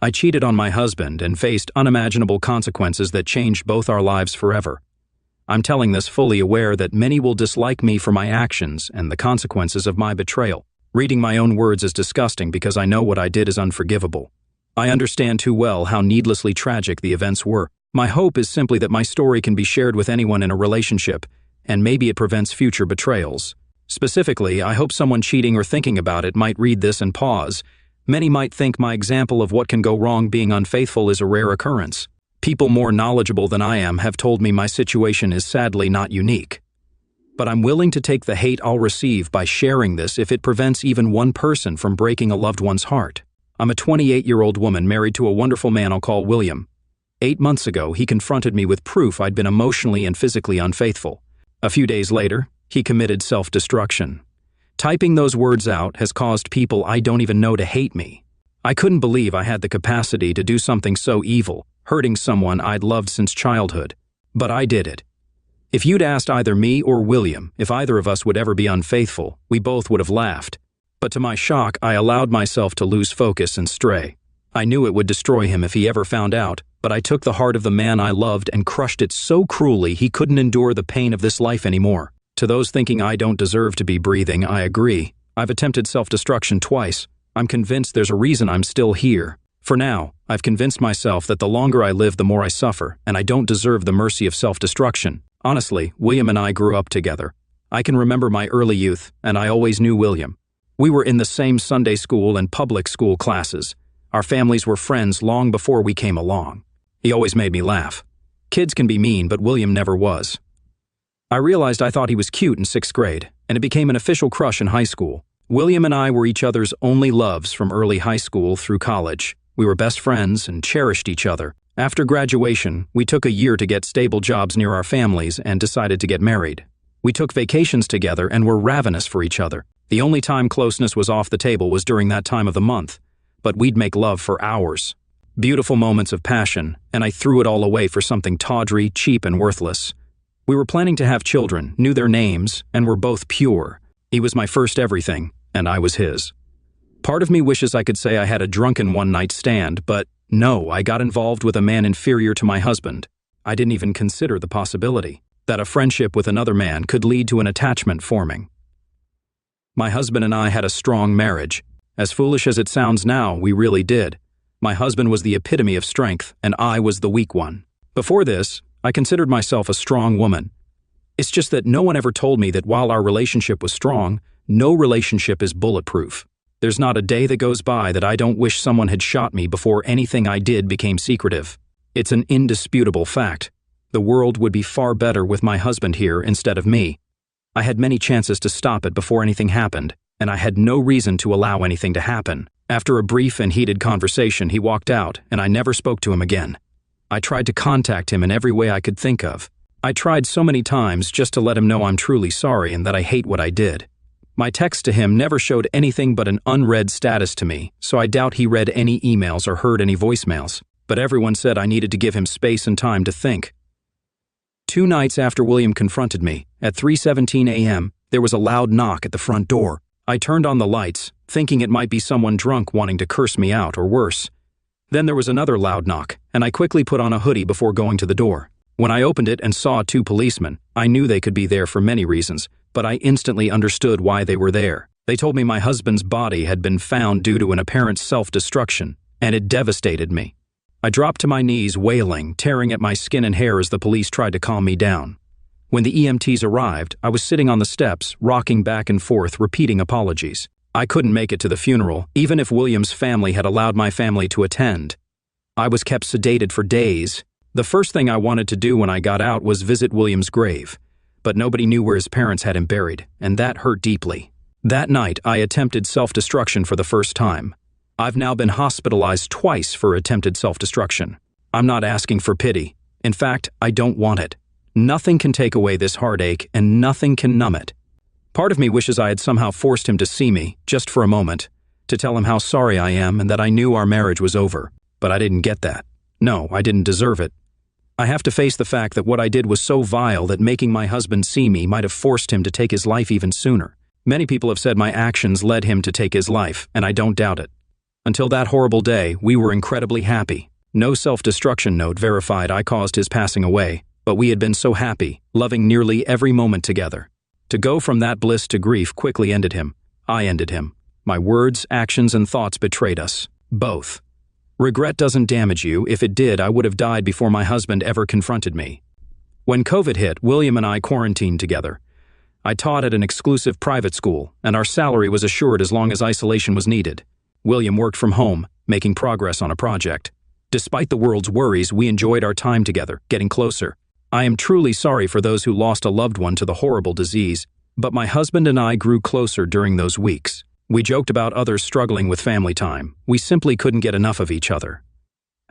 I cheated on my husband and faced unimaginable consequences that changed both our lives forever. I'm telling this fully aware that many will dislike me for my actions and the consequences of my betrayal. Reading my own words is disgusting because I know what I did is unforgivable. I understand too well how needlessly tragic the events were. My hope is simply that my story can be shared with anyone in a relationship, and maybe it prevents future betrayals. Specifically, I hope someone cheating or thinking about it might read this and pause. Many might think my example of what can go wrong being unfaithful is a rare occurrence. People more knowledgeable than I am have told me my situation is sadly not unique. But I'm willing to take the hate I'll receive by sharing this if it prevents even one person from breaking a loved one's heart. I'm a 28-year-old woman married to a wonderful man I'll call William. 8 months ago, he confronted me with proof I'd been emotionally and physically unfaithful. A few days later, he committed self-destruction. Typing those words out has caused people I don't even know to hate me. I couldn't believe I had the capacity to do something so evil, hurting someone I'd loved since childhood. But I did it. If you'd asked either me or William if either of us would ever be unfaithful, we both would have laughed. But to my shock, I allowed myself to lose focus and stray. I knew it would destroy him if he ever found out, but I took the heart of the man I loved and crushed it so cruelly he couldn't endure the pain of this life anymore. To those thinking I don't deserve to be breathing, I agree. I've attempted self-destruction twice. I'm convinced there's a reason I'm still here. For now, I've convinced myself that the longer I live, the more I suffer, and I don't deserve the mercy of self-destruction. Honestly, William and I grew up together. I can remember my early youth, and I always knew William. We were in the same Sunday school and public school classes. Our families were friends long before we came along. He always made me laugh. Kids can be mean, but William never was. I realized I thought he was cute in 6th grade, and it became an official crush in high school. William and I were each other's only loves from early high school through college. We were best friends and cherished each other. After graduation, we took a year to get stable jobs near our families and decided to get married. We took vacations together and were ravenous for each other. The only time closeness was off the table was during that time of the month, but we'd make love for hours. Beautiful moments of passion, and I threw it all away for something tawdry, cheap, and worthless. We were planning to have children, knew their names, and were both pure. He was my first everything, and I was his. Part of me wishes I could say I had a drunken one-night stand, but no, I got involved with a man inferior to my husband. I didn't even consider the possibility that a friendship with another man could lead to an attachment forming. My husband and I had a strong marriage. As foolish as it sounds now, we really did. My husband was the epitome of strength, and I was the weak one. Before this, I considered myself a strong woman. It's just that no one ever told me that while our relationship was strong, no relationship is bulletproof. There's not a day that goes by that I don't wish someone had shot me before anything I did became secretive. It's an indisputable fact. The world would be far better with my husband here instead of me. I had many chances to stop it before anything happened, and I had no reason to allow anything to happen. After a brief and heated conversation, he walked out, and I never spoke to him again. I tried to contact him in every way I could think of. I tried so many times just to let him know I'm truly sorry and that I hate what I did. My text to him never showed anything but an unread status to me, so I doubt he read any emails or heard any voicemails. But everyone said I needed to give him space and time to think. 2 nights after William confronted me, at 3:17 a.m., there was a loud knock at the front door. I turned on the lights, thinking it might be someone drunk wanting to curse me out or worse. Then there was another loud knock, and I quickly put on a hoodie before going to the door. When I opened it and saw 2 policemen, I knew they could be there for many reasons, but I instantly understood why they were there. They told me my husband's body had been found due to an apparent self-destruction, and it devastated me. I dropped to my knees, wailing, tearing at my skin and hair as the police tried to calm me down. When the EMTs arrived, I was sitting on the steps, rocking back and forth, repeating apologies. I couldn't make it to the funeral, even if William's family had allowed my family to attend. I was kept sedated for days. The first thing I wanted to do when I got out was visit William's grave, but nobody knew where his parents had him buried, and that hurt deeply. That night, I attempted self-destruction for the first time. I've now been hospitalized twice for attempted self-destruction. I'm not asking for pity. In fact, I don't want it. Nothing can take away this heartache, and nothing can numb it. Part of me wishes I had somehow forced him to see me, just for a moment, to tell him how sorry I am and that I knew our marriage was over. But I didn't get that. No, I didn't deserve it. I have to face the fact that what I did was so vile that making my husband see me might have forced him to take his life even sooner. Many people have said my actions led him to take his life, and I don't doubt it. Until that horrible day, we were incredibly happy. No self-destruction note verified I caused his passing away, but we had been so happy, loving nearly every moment together. To go from that bliss to grief quickly ended him. I ended him. My words, actions, and thoughts betrayed us. Both. Regret doesn't damage you. If it did, I would have died before my husband ever confronted me. When COVID hit, William and I quarantined together. I taught at an exclusive private school, and our salary was assured as long as isolation was needed. William worked from home, making progress on a project. Despite the world's worries, we enjoyed our time together, getting closer. I am truly sorry for those who lost a loved one to the horrible disease, but my husband and I grew closer during those weeks. We joked about others struggling with family time. We simply couldn't get enough of each other.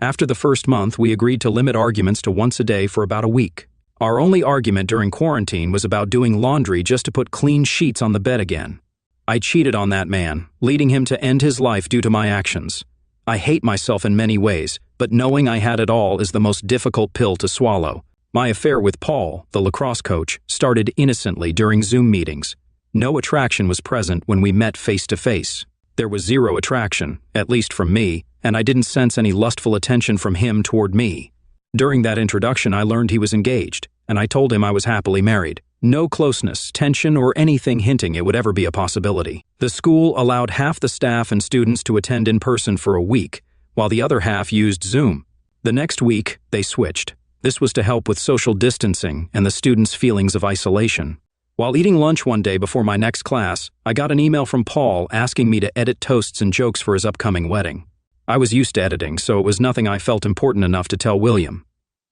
After the first month, we agreed to limit arguments to once a day for about a week. Our only argument during quarantine was about doing laundry just to put clean sheets on the bed again. I cheated on that man, leading him to end his life due to my actions. I hate myself in many ways, but knowing I had it all is the most difficult pill to swallow. My affair with Paul, the lacrosse coach, started innocently during Zoom meetings. No attraction was present when we met face-to-face. There was zero attraction, at least from me, and I didn't sense any lustful attention from him toward me. During that introduction, I learned he was engaged, and I told him I was happily married. No closeness, tension, or anything hinting it would ever be a possibility. The school allowed half the staff and students to attend in person for a week, while the other half used Zoom. The next week, they switched. This was to help with social distancing and the students' feelings of isolation. While eating lunch one day before my next class, I got an email from Paul asking me to edit toasts and jokes for his upcoming wedding. I was used to editing, so it was nothing I felt important enough to tell William.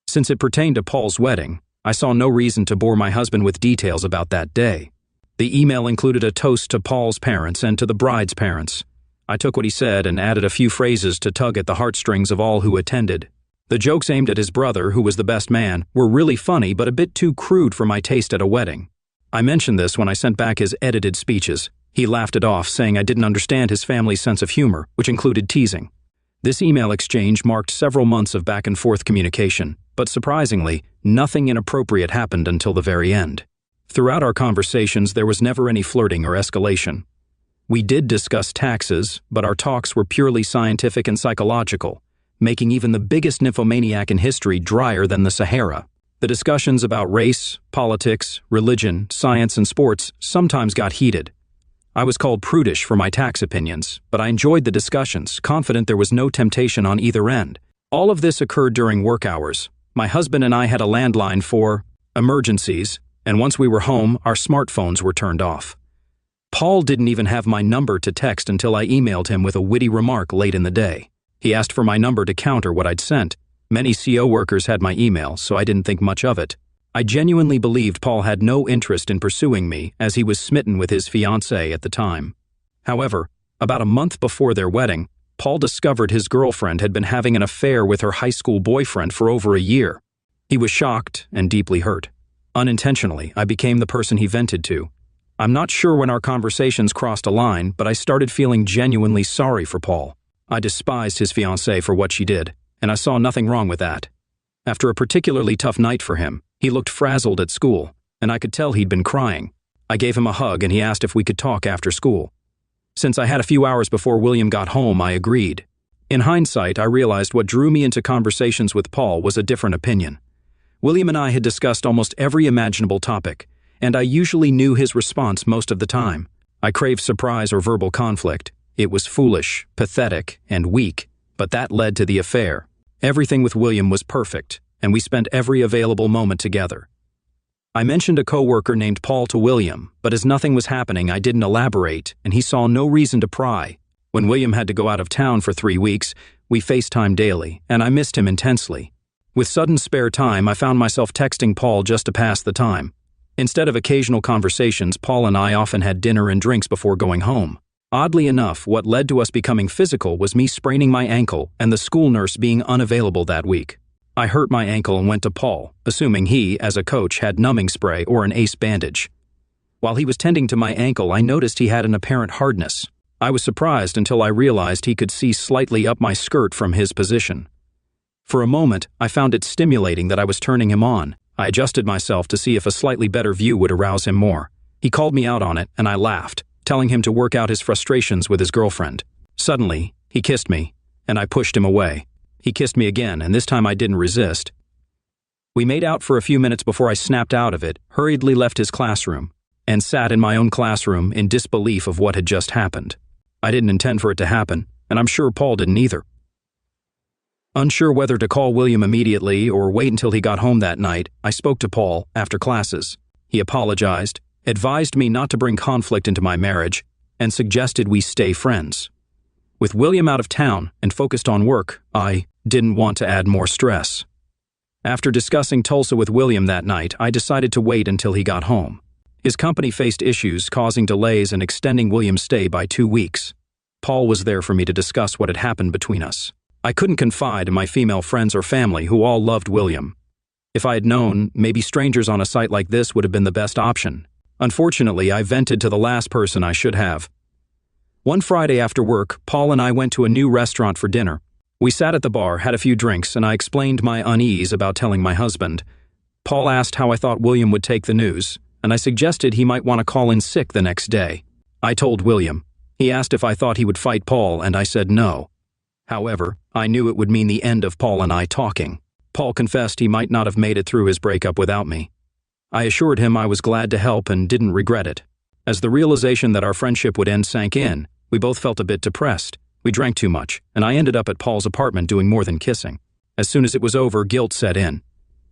Since it pertained to Paul's wedding, I saw no reason to bore my husband with details about that day. The email included a toast to Paul's parents and to the bride's parents. I took what he said and added a few phrases to tug at the heartstrings of all who attended. The jokes aimed at his brother, who was the best man, were really funny but a bit too crude for my taste at a wedding. I mentioned this when I sent back his edited speeches. He laughed it off, saying I didn't understand his family's sense of humor, which included teasing. This email exchange marked several months of back-and-forth communication, but surprisingly, nothing inappropriate happened until the very end. Throughout our conversations, there was never any flirting or escalation. We did discuss taxes, but our talks were purely scientific and psychological, making even the biggest nymphomaniac in history drier than the Sahara. The discussions about race, politics, religion, science, and sports sometimes got heated. I was called prudish for my tax opinions, but I enjoyed the discussions, confident there was no temptation on either end. All of this occurred during work hours. My husband and I had a landline for emergencies, and once we were home, our smartphones were turned off. Paul didn't even have my number to text until I emailed him with a witty remark late in the day. He asked for my number to counter what I'd sent. Many CO workers had my email, so I didn't think much of it. I genuinely believed Paul had no interest in pursuing me, as he was smitten with his fiancée at the time. However, about a month before their wedding, Paul discovered his girlfriend had been having an affair with her high school boyfriend for over a year. He was shocked and deeply hurt. Unintentionally, I became the person he vented to. I'm not sure when our conversations crossed a line, but I started feeling genuinely sorry for Paul. I despised his fiancée for what she did, and I saw nothing wrong with that. After a particularly tough night for him, he looked frazzled at school, and I could tell he'd been crying. I gave him a hug and he asked if we could talk after school. Since I had a few hours before William got home, I agreed. In hindsight, I realized what drew me into conversations with Paul was a different opinion. William and I had discussed almost every imaginable topic, and I usually knew his response most of the time. I craved surprise or verbal conflict. It was foolish, pathetic, and weak, but that led to the affair. Everything with William was perfect, and we spent every available moment together. I mentioned a coworker named Paul to William, but as nothing was happening, I didn't elaborate, and he saw no reason to pry. When William had to go out of town for 3 weeks, we FaceTimed daily, and I missed him intensely. With sudden spare time, I found myself texting Paul just to pass the time. Instead of occasional conversations, Paul and I often had dinner and drinks before going home. Oddly enough, what led to us becoming physical was me spraining my ankle and the school nurse being unavailable that week. I hurt my ankle and went to Paul, assuming he, as a coach, had numbing spray or an ace bandage. While he was tending to my ankle, I noticed he had an apparent hardness. I was surprised until I realized he could see slightly up my skirt from his position. For a moment, I found it stimulating that I was turning him on. I adjusted myself to see if a slightly better view would arouse him more. He called me out on it, and I laughed, telling him to work out his frustrations with his girlfriend. Suddenly, He kissed me, and I pushed him away. He kissed me again, and this time I didn't resist. We made out for a few minutes before I snapped out of it, hurriedly left his classroom, and sat in my own classroom in disbelief of what had just happened. I didn't intend for it to happen, and I'm sure Paul didn't either. Unsure whether to call William immediately or wait until he got home that night, I spoke to Paul after classes. He apologized, advised me not to bring conflict into my marriage, and suggested we stay friends. With William out of town and focused on work, I didn't want to add more stress. After discussing Tulsa with William that night, I decided to wait until he got home. His company faced issues causing delays and extending William's stay by 2 weeks. Paul was there for me to discuss what had happened between us. I couldn't confide in my female friends or family who all loved William. If I had known, maybe strangers on a site like this would have been the best option. Unfortunately, I vented to the last person I should have. One Friday after work, Paul and I went to a new restaurant for dinner. We sat at the bar, had a few drinks, and I explained my unease about telling my husband. Paul asked how I thought William would take the news, and I suggested he might want to call in sick the next day. I told William. He asked if I thought he would fight Paul, and I said no. However, I knew it would mean the end of Paul and I talking. Paul confessed he might not have made it through his breakup without me. I assured him I was glad to help and didn't regret it. As the realization that our friendship would end sank in, we both felt a bit depressed. We drank too much, and I ended up at Paul's apartment doing more than kissing. As soon as it was over, guilt set in.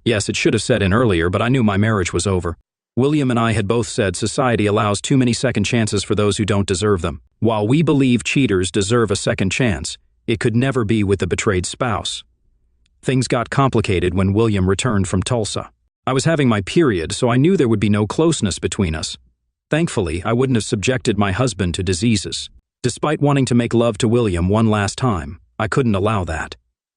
Yes, it should have set in earlier, but I knew my marriage was over. William and I had both said society allows too many second chances for those who don't deserve them. While we believe cheaters deserve a second chance, it could never be with the betrayed spouse. Things got complicated when William returned from Tulsa. I was having my period, so I knew there would be no closeness between us. Thankfully, I wouldn't have subjected my husband to diseases. Despite wanting to make love to William one last time, I couldn't allow that.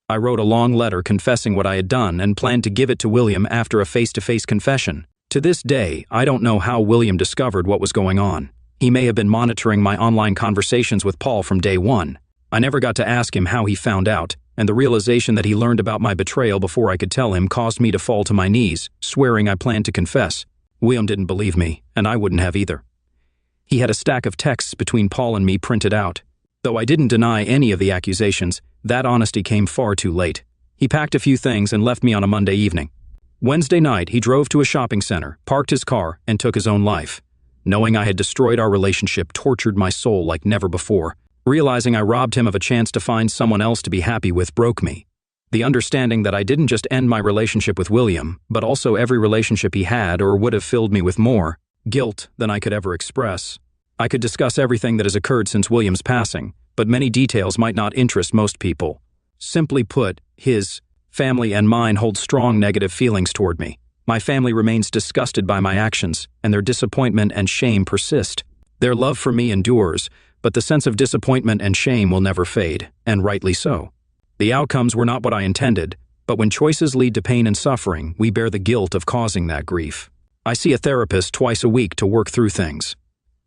I wrote a long letter confessing what I had done and planned to give it to William after a face-to-face confession. To this day, I don't know how William discovered what was going on. He may have been monitoring my online conversations with Paul from day one. I never got to ask him how he found out, and the realization that he learned about my betrayal before I could tell him caused me to fall to my knees, swearing I planned to confess. William didn't believe me, and I wouldn't have either. He had a stack of texts between Paul and me printed out. Though I didn't deny any of the accusations, that honesty came far too late. He packed a few things and left me on a Monday evening. Wednesday night, he drove to a shopping center, parked his car, and took his own life. Knowing I had destroyed our relationship tortured my soul like never before. Realizing I robbed him of a chance to find someone else to be happy with broke me. The understanding that I didn't just end my relationship with William, but also every relationship he had or would have filled me with more guilt than I could ever express. I could discuss everything that has occurred since William's passing, but many details might not interest most people. Simply put, his family and mine hold strong negative feelings toward me. My family remains disgusted by my actions, and their disappointment and shame persist. Their love for me endures, but the sense of disappointment and shame will never fade, and rightly so. The outcomes were not what I intended, but when choices lead to pain and suffering, we bear the guilt of causing that grief. I see a therapist twice a week to work through things.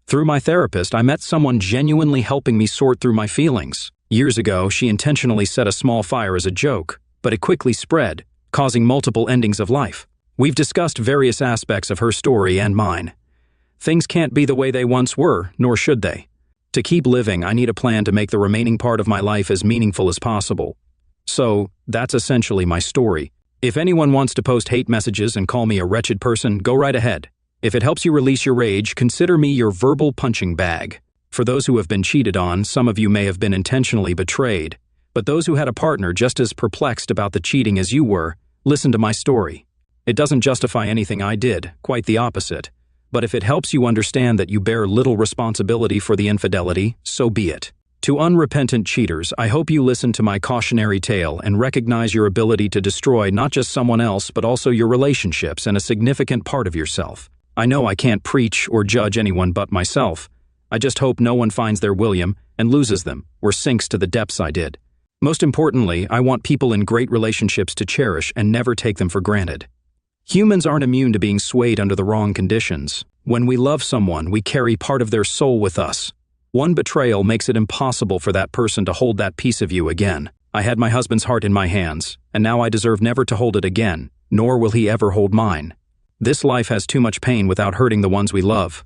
Through my therapist, I met someone genuinely helping me sort through my feelings. Years ago, she intentionally set a small fire as a joke, but it quickly spread, causing multiple endings of life. We've discussed various aspects of her story and mine. Things can't be the way they once were, nor should they. To keep living, I need a plan to make the remaining part of my life as meaningful as possible. So, that's essentially my story. If anyone wants to post hate messages and call me a wretched person, go right ahead. If it helps you release your rage, consider me your verbal punching bag. For those who have been cheated on, some of you may have been intentionally betrayed. But those who had a partner just as perplexed about the cheating as you were, listen to my story. It doesn't justify anything I did, quite the opposite. But if it helps you understand that you bear little responsibility for the infidelity, so be it. To unrepentant cheaters, I hope you listen to my cautionary tale and recognize your ability to destroy not just someone else but also your relationships and a significant part of yourself. I know I can't preach or judge anyone but myself. I just hope no one finds their William and loses them or sinks to the depths I did. Most importantly, I want people in great relationships to cherish and never take them for granted. Humans aren't immune to being swayed under the wrong conditions. When we love someone, we carry part of their soul with us. One betrayal makes it impossible for that person to hold that piece of you again. I had my husband's heart in my hands, and now I deserve never to hold it again, nor will he ever hold mine. This life has too much pain without hurting the ones we love.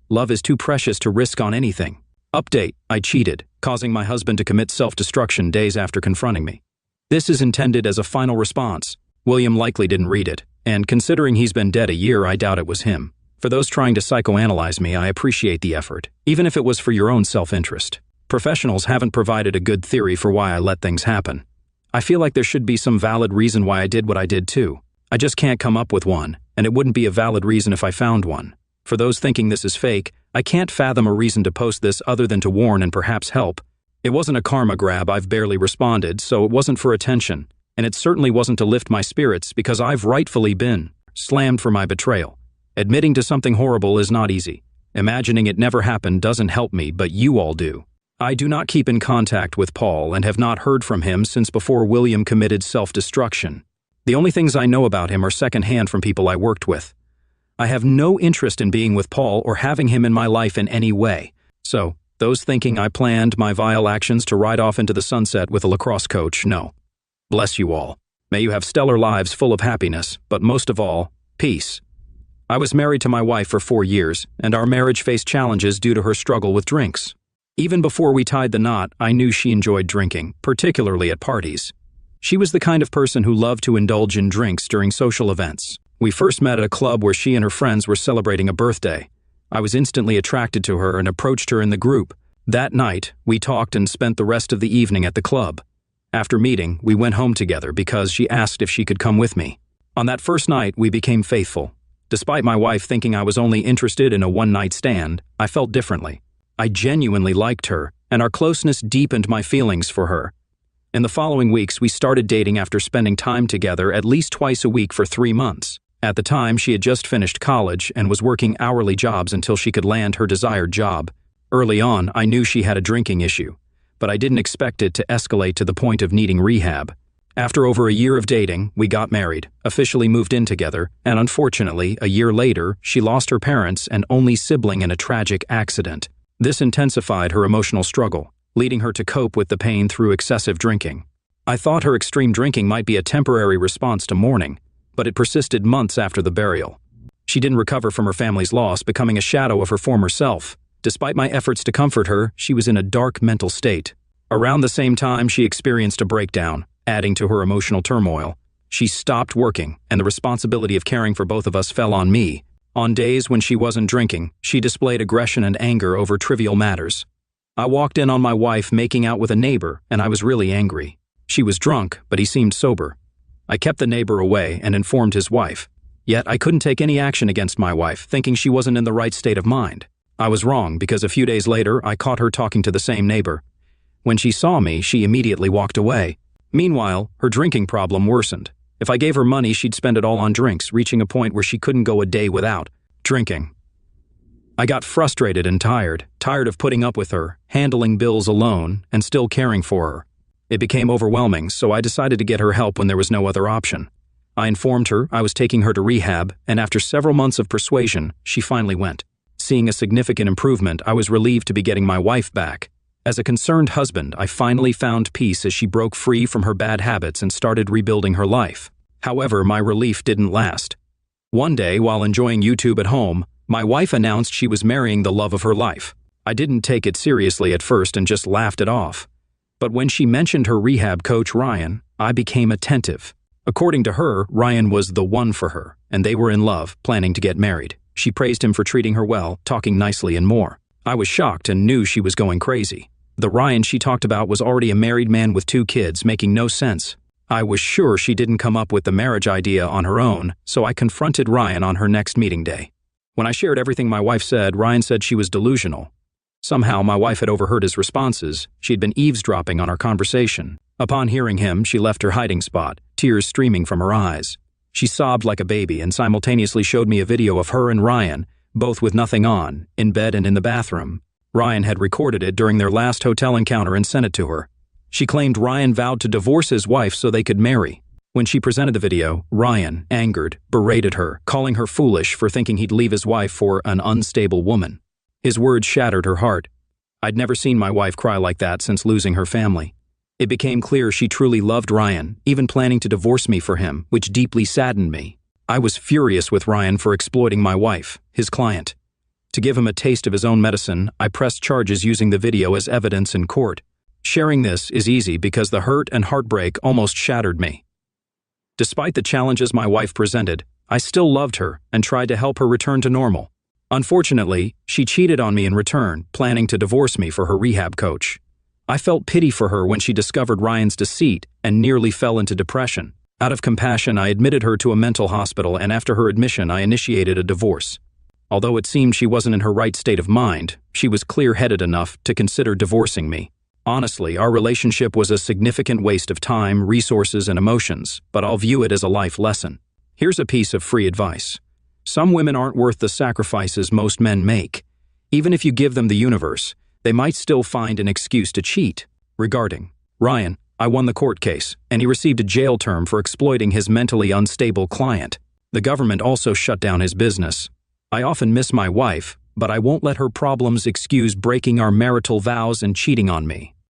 Love is too precious to risk on anything. Update: I cheated. causing my husband to commit self-destruction days after confronting me. This is intended as a final response. William likely didn't read it, and considering he's been dead a year, I doubt it was him. For those trying to psychoanalyze me, I appreciate the effort, even if it was for your own self-interest. Professionals haven't provided a good theory for why I let things happen. I feel like there should be some valid reason why I did what I did too. I just can't come up with one, and it wouldn't be a valid reason if I found one. For those thinking this is fake, I can't fathom a reason to post this other than to warn and perhaps help. It wasn't a karma grab, I've barely responded, so it wasn't for attention. And it certainly wasn't to lift my spirits because I've rightfully been slammed for my betrayal. Admitting to something horrible is not easy. Imagining it never happened doesn't help me, but you all do. I do not keep in contact with Paul and have not heard from him since before William committed self-destruction. The only things I know about him are secondhand from people I worked with. I have no interest in being with Paul or having him in my life in any way. So, those thinking I planned my vile actions to ride off into the sunset with a lacrosse coach, no. Bless you all. May you have stellar lives full of happiness, but most of all, peace. I was married to my wife for 4 years, and our marriage faced challenges due to her struggle with drinks. Even before we tied the knot, I knew she enjoyed drinking, particularly at parties. She was the kind of person who loved to indulge in drinks during social events. We first met at a club where she and her friends were celebrating a birthday. I was instantly attracted to her and approached her in the group. That night, we talked and spent the rest of the evening at the club. After meeting, we went home together because she asked if she could come with me. On that first night, we became faithful. Despite my wife thinking I was only interested in a one-night stand, I felt differently. I genuinely liked her, and our closeness deepened my feelings for her. In the following weeks, we started dating after spending time together at least twice a week for 3 months. At the time, she had just finished college and was working hourly jobs until she could land her desired job. Early on, I knew she had a drinking issue, but I didn't expect it to escalate to the point of needing rehab. After over a year of dating, we got married, officially moved in together, and unfortunately, a year later, she lost her parents and only sibling in a tragic accident. This intensified her emotional struggle, leading her to cope with the pain through excessive drinking. I thought her extreme drinking might be a temporary response to mourning, but it persisted months after the burial. She didn't recover from her family's loss, becoming a shadow of her former self. Despite my efforts to comfort her, she was in a dark mental state. Around the same time, she experienced a breakdown, adding to her emotional turmoil. She stopped working, and the responsibility of caring for both of us fell on me. On days when she wasn't drinking, she displayed aggression and anger over trivial matters. I walked in on my wife making out with a neighbor, and I was really angry. She was drunk, but he seemed sober. I kept the neighbor away and informed his wife. Yet I couldn't take any action against my wife, thinking she wasn't in the right state of mind. I was wrong because a few days later, I caught her talking to the same neighbor. When she saw me, she immediately walked away. Meanwhile, her drinking problem worsened. If I gave her money, she'd spend it all on drinks, reaching a point where she couldn't go a day without drinking. I got frustrated and tired of putting up with her, handling bills alone, and still caring for her. It became overwhelming, so I decided to get her help when there was no other option. I informed her I was taking her to rehab, and after several months of persuasion, she finally went. Seeing a significant improvement, I was relieved to be getting my wife back. As a concerned husband, I finally found peace as she broke free from her bad habits and started rebuilding her life. However, my relief didn't last. One day, while enjoying YouTube at home, my wife announced she was marrying the love of her life. I didn't take it seriously at first and just laughed it off. But when she mentioned her rehab coach, Ryan, I became attentive. According to her, Ryan was the one for her, and they were in love, planning to get married. She praised him for treating her well, talking nicely and more. I was shocked and knew she was going crazy. The Ryan she talked about was already a married man with 2 kids, making no sense. I was sure she didn't come up with the marriage idea on her own, so I confronted Ryan on her next meeting day. When I shared everything my wife said, Ryan said she was delusional. Somehow, my wife had overheard his responses. She'd been eavesdropping on our conversation. Upon hearing him, she left her hiding spot, tears streaming from her eyes. She sobbed like a baby and simultaneously showed me a video of her and Ryan, both with nothing on, in bed and in the bathroom. Ryan had recorded it during their last hotel encounter and sent it to her. She claimed Ryan vowed to divorce his wife so they could marry. When she presented the video, Ryan, angered, berated her, calling her foolish for thinking he'd leave his wife for an unstable woman. His words shattered her heart. I'd never seen my wife cry like that since losing her family. It became clear she truly loved Ryan, even planning to divorce me for him, which deeply saddened me. I was furious with Ryan for exploiting my wife, his client. To give him a taste of his own medicine, I pressed charges using the video as evidence in court. Sharing this is easy because the hurt and heartbreak almost shattered me. Despite the challenges my wife presented, I still loved her and tried to help her return to normal. Unfortunately, she cheated on me in return, planning to divorce me for her rehab coach. I felt pity for her when she discovered Ryan's deceit and nearly fell into depression. Out of compassion, I admitted her to a mental hospital, and after her admission, I initiated a divorce. Although it seemed she wasn't in her right state of mind, she was clear-headed enough to consider divorcing me. Honestly, our relationship was a significant waste of time, resources, and emotions, but I'll view it as a life lesson. Here's a piece of free advice. Some women aren't worth the sacrifices most men make. Even if you give them the universe, they might still find an excuse to cheat. Regarding Ryan, I won the court case, and he received a jail term for exploiting his mentally unstable client. The government also shut down his business. I often miss my wife, but I won't let her problems excuse breaking our marital vows and cheating on me.